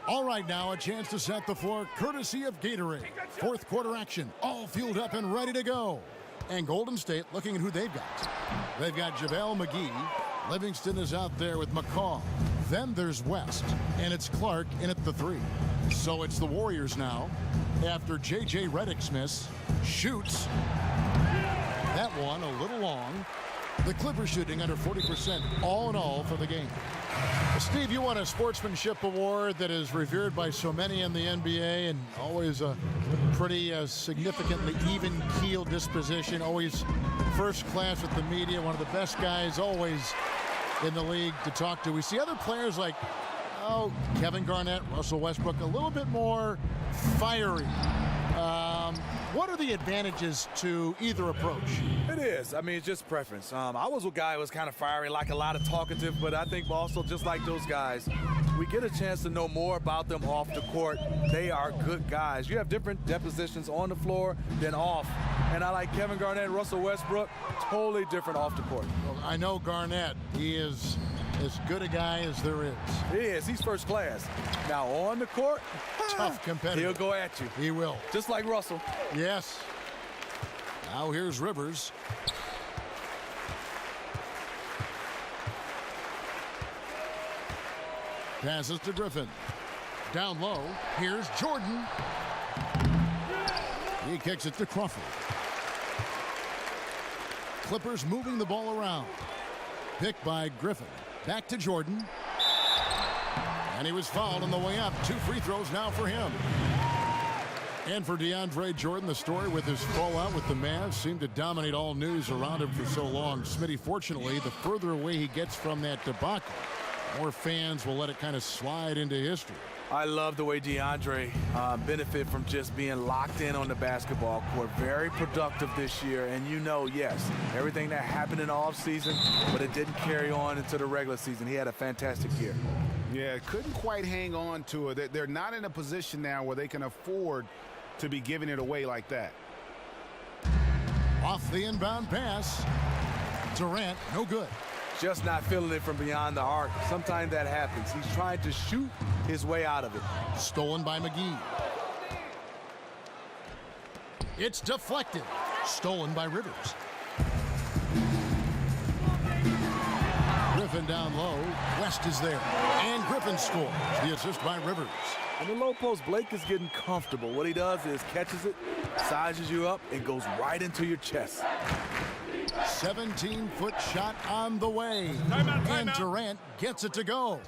All right, now a chance to set the floor courtesy of Gatorade. Fourth quarter action, all fueled up and ready to go. And Golden State looking at who they've got. They've got JaVale McGee. Livingston is out there with McCaw. Then there's West, and it's Clark in at the 3. So it's the Warriors now. After J.J. Redick's miss, shoots. That one a little long. The Clippers shooting under 40% all in all for the game. Steve, you won a sportsmanship award that is revered by so many in the NBA and always a pretty significantly even-keeled disposition, always first class with the media, one of the best guys always in the league to talk to. We see other players like, Kevin Garnett, Russell Westbrook, a little bit more fiery. What are the advantages to either approach? It is. I mean, it's just preference. I was a guy who was kind of fiery, like a lot of talkative, but I think also just like those guys, we get a chance to know more about them off the court. They are good guys. You have different depositions on the floor than off. And I like Kevin Garnett, Russell Westbrook, totally different off the court. Well, I know Garnett, he is as good a guy as there is. He is. He's first class. Now on the court, tough competitor. He'll go at you. He will. Just like Russell. Yes. Now here's Rivers. Passes to Griffin. Down low. Here's Jordan. He kicks it to Crawford. Clippers moving the ball around. Picked by Griffin. Back to Jordan. And he was fouled on the way up. 2 free throws now for him. And for DeAndre Jordan, the story with his fallout with the Mavs seemed to dominate all news around him for so long. Smitty, fortunately, the further away he gets from that debacle, more fans will let it kind of slide into history. I love the way DeAndre benefit from just being locked in on the basketball court. Very productive this year. And yes, everything that happened in the offseason, but it didn't carry on into the regular season. He had a fantastic year. Yeah, couldn't quite hang on to it. They're not in a position now where they can afford to be giving it away like that. Off the inbound pass. Durant, no good. Just not feeling it from beyond the arc. Sometimes that happens. He's trying to shoot his way out of it. Stolen by McGee. It's deflected. Stolen by Rivers. Griffin down low. West is there. And Griffin scores. The assist by Rivers. In the low post, Blake is getting comfortable. What he does is catches it, sizes you up, and goes right into your chest. 17-foot shot on the way. Timeout. And Durant gets it to go.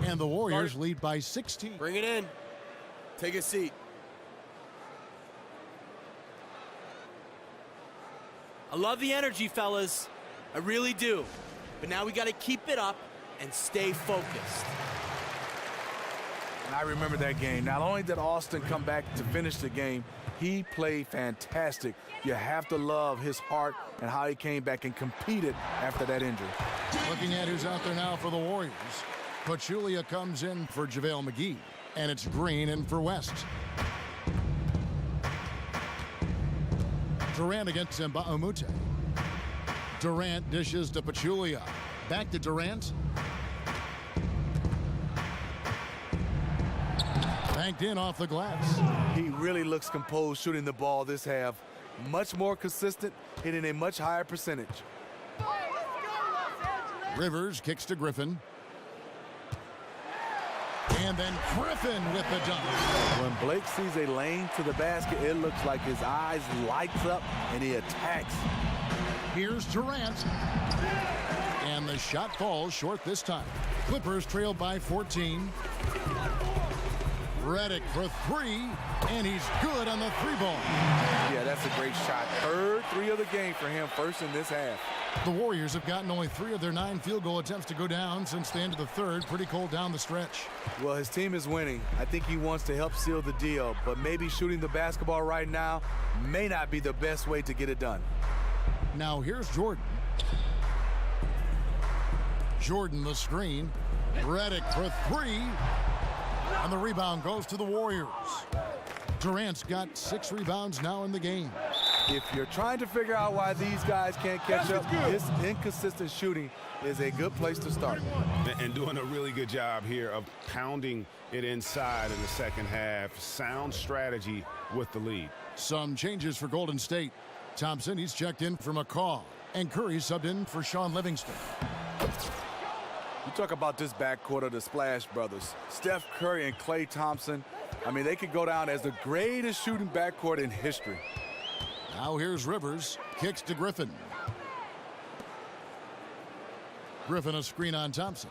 And the Warriors lead by 16. Bring it in. Take a seat. I love the energy, fellas. I really do. But now we got to keep it up and stay focused. And I remember that game. Not only did Austin come back to finish the game, he played fantastic. You have to love his heart and how he came back and competed after that injury. Looking at who's out there now for the Warriors. Pachulia comes in for JaVale McGee. And it's Green in for West. Durant against Mbamute. Durant dishes to Pachulia. Back to Durant. Banked in off the glass. He really looks composed shooting the ball this half. Much more consistent, hitting a much higher percentage. Rivers kicks to Griffin. And then Griffin with the dunk. When Blake sees a lane to the basket, it looks like his eyes lights up and he attacks. Here's Durant. And the shot falls short this time. Clippers trail by 14. Redick for 3, and he's good on the 3-ball. Yeah, that's a great shot. Third 3 of the game for him, first in this half. The Warriors have gotten only 3 of their 9 field goal attempts to go down since the end of the third. Pretty cold down the stretch. Well, his team is winning. I think he wants to help seal the deal, but maybe shooting the basketball right now may not be the best way to get it done. Now here's Jordan. Jordan the screen. Redick for 3. And the rebound goes to the Warriors. Durant's got 6 rebounds now in the game. If you're trying to figure out why these guys can't catch up, this inconsistent shooting is a good place to start. And doing a really good job here of pounding it inside in the second half. Sound strategy with the lead. Some changes for Golden State. Thompson, he's checked in for McCaw. And Curry subbed in for Sean Livingston. You talk about this backcourt of the Splash Brothers. Steph Curry and Klay Thompson. I mean, they could go down as the greatest shooting backcourt in history. Now here's Rivers. Kicks to Griffin. Griffin a screen on Thompson.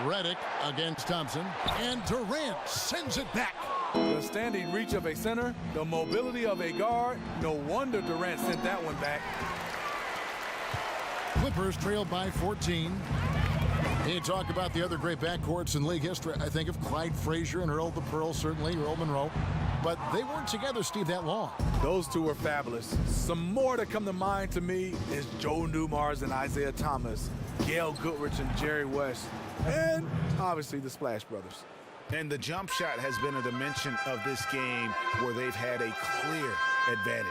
Redick against Thompson. And Durant sends it back. The standing reach of a center, the mobility of a guard. No wonder Durant sent that one back. Clippers trailed by 14. You talk about the other great backcourts in league history. I think of Clyde Frazier and Earl the Pearl, certainly, Earl Monroe. But they weren't together, Steve, that long. Those two were fabulous. Some more to come to mind to me is Joe Dumars and Isaiah Thomas, Gail Goodrich and Jerry West, and obviously the Splash Brothers. And the jump shot has been a dimension of this game where they've had a clear advantage.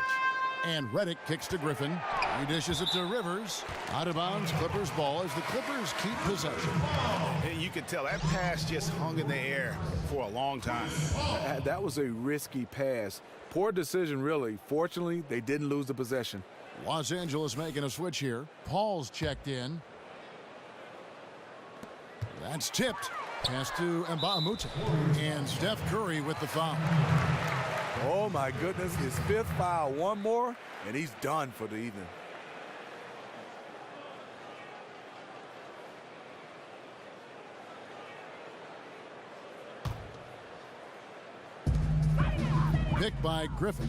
And Redick kicks to Griffin. He dishes it to Rivers. Out of bounds, Clippers ball as the Clippers keep possession. And you could tell that pass just hung in the air for a long time. That was a risky pass. Poor decision, really. Fortunately, they didn't lose the possession. Los Angeles making a switch here. Paul's checked in. That's tipped. Pass to Mbamute. And Steph Curry with the foul. Oh, my goodness. His fifth foul. One more, and he's done for the evening. Picked by Griffin.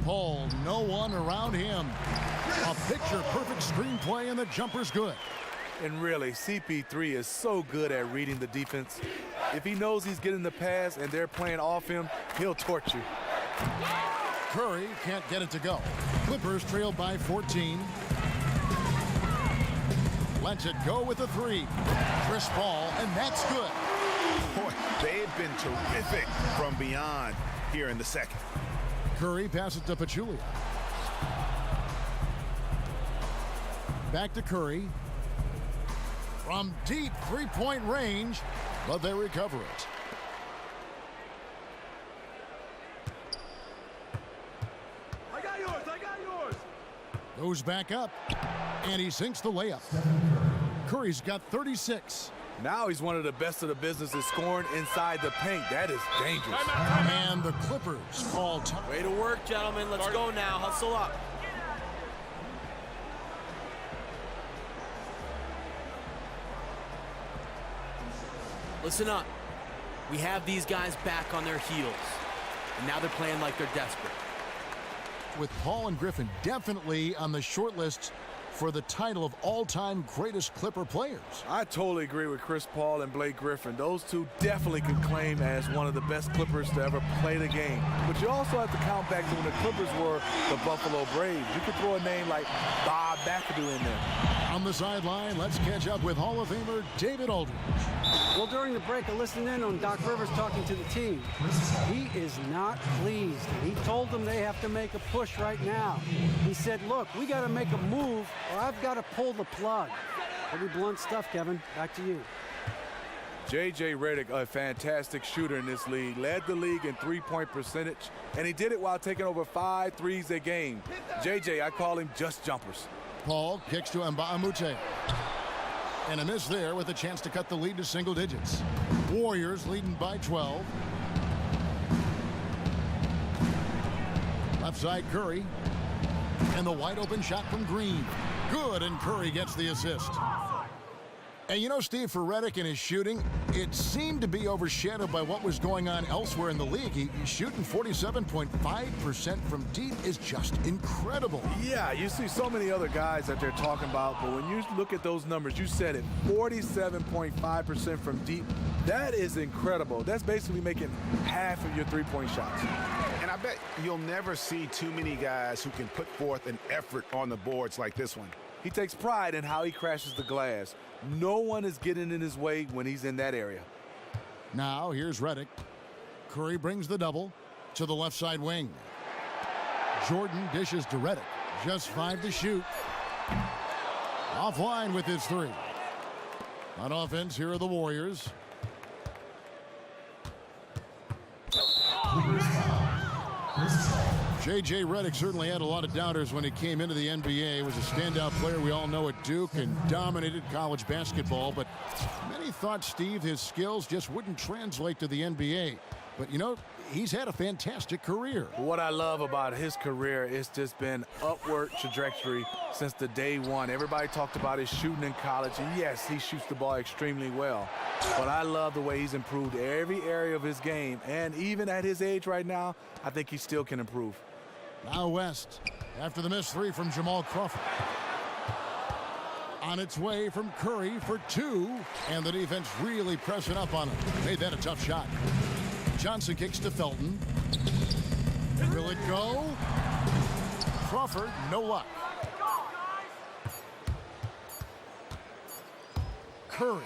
Paul, no one around him. A picture-perfect screenplay, and the jumper's good. And really, CP3 is so good at reading the defense. If he knows he's getting the pass and they're playing off him, he'll torch you. Curry can't get it to go. Clippers trail by 14. Lets it go with a three. Chris Paul, and that's good. Boy, they've been terrific from beyond here in the second. Curry passes to Pachulia. Back to Curry. From deep three-point range, but they recover it. I got yours. Goes back up, and he sinks the layup. Curry's got 36. Now he's one of the best of the business at scoring inside the paint. That is dangerous. And the Clippers call time. Way to work, gentlemen. Let's go now. Hustle up. Listen up. We have these guys back on their heels. And now they're playing like they're desperate. With Paul and Griffin definitely on the short list for the title of all-time greatest Clipper players. I totally agree with Chris Paul and Blake Griffin. Those two definitely can claim as one of the best Clippers to ever play the game. But you also have to count back to when the Clippers were the Buffalo Braves. You could throw a name like Bob McAdoo in there. On the sideline, let's catch up with Hall of Famer David Aldridge. Well, during the break, I listened in on Doc Rivers talking to the team. He is not pleased. He told them they have to make a push right now. He said, look, we got to make a move or I've got to pull the plug. Pretty blunt stuff, Kevin. Back to you. J.J. Redick, a fantastic shooter in this league, led the league in three-point percentage, and he did it while taking over 5 threes a game. J.J., I call him just jumpers. Paul kicks to Mbamute. And a miss there with a chance to cut the lead to single digits. Warriors leading by 12. Left side Curry. And the wide open shot from Green. Good, and Curry gets the assist. And you know, Steve, for Redick and his shooting, it seemed to be overshadowed by what was going on elsewhere in the league. He's shooting 47.5% from deep is just incredible. Yeah, you see so many other guys that they're talking about, but when you look at those numbers, you said it, 47.5% from deep. That is incredible. That's basically making half of your three-point shots. And I bet you'll never see too many guys who can put forth an effort on the boards like this one. He takes pride in how he crashes the glass. No one is getting in his way when he's in that area. Now here's Redick. Curry brings the double. to the left side wing. Jordan dishes to Redick. Just 5 to shoot. Offline with his 3. On offense, here are the Warriors. J.J. Redick certainly had a lot of doubters when he came into the NBA. He was a standout player, we all know, at Duke, and dominated college basketball. But many thought, Steve, his skills just wouldn't translate to the NBA. But, you know, he's had a fantastic career. What I love about his career is just been upward trajectory since the day one. Everybody talked about his shooting in college, and yes, he shoots the ball extremely well. But I love the way he's improved every area of his game, and even at his age right now, I think he still can improve. Now West, after the missed 3 from Jamal Crawford. On its way from Curry for 2, and the defense really pressing up on him. Made that a tough shot. Johnson kicks to Felton. Will it go? Crawford, no luck. Curry,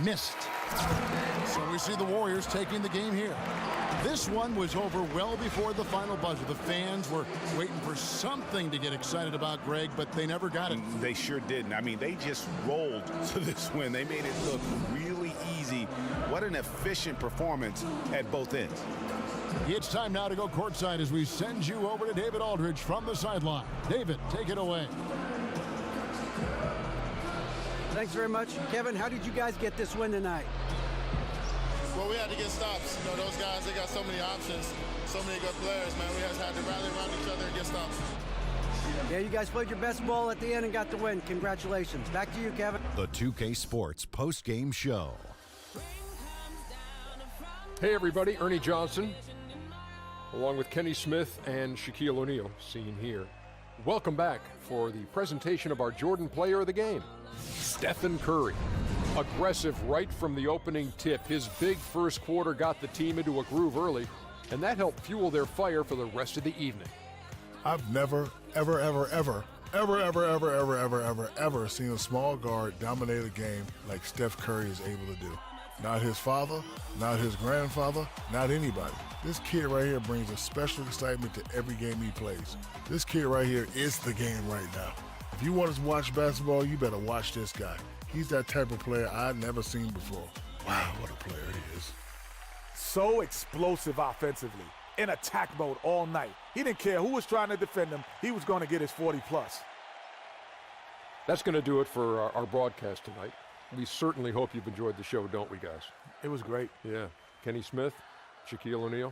missed. So we see the Warriors taking the game here. This one was over well before the final buzzer. The fans were waiting for something to get excited about, Greg, but they never got it. They sure didn't. I mean, they just rolled to this win. They made it look really easy. What an efficient performance at both ends. It's time now to go courtside as we send you over to David Aldridge from the sideline. David, take it away. Thanks very much. Kevin, how did you guys get this win tonight? Well, we had to get stops. You know, those guys, they got so many options, so many good players, man. We just had to rally around each other and get stops. Yeah, you guys played your best ball at the end and got the win. Congratulations. Back to you, Kevin. The 2K Sports post-game show. Hey, everybody. Ernie Johnson, along with Kenny Smith and Shaquille O'Neal, seen here. Welcome back for the presentation of our Jordan Player of the Game, Stephen Curry. Aggressive right from the opening tip. His big first quarter got the team into a groove early, and that helped fuel their fire for the rest of the evening. I've never, ever seen a small guard dominate a game like Steph Curry is able to do. Not his father, not his grandfather, not anybody. This kid right here brings a special excitement to every game he plays. This kid right here is the game right now. If you want to watch basketball, you better watch this guy. He's that type of player I've never seen before. Wow, what a player he is. So explosive offensively, in attack mode all night. He didn't care who was trying to defend him. He was going to get his 40-plus. That's going to do it for our broadcast tonight. We certainly hope you've enjoyed the show, don't we, guys? It was great. Yeah. Kenny Smith, Shaquille O'Neal.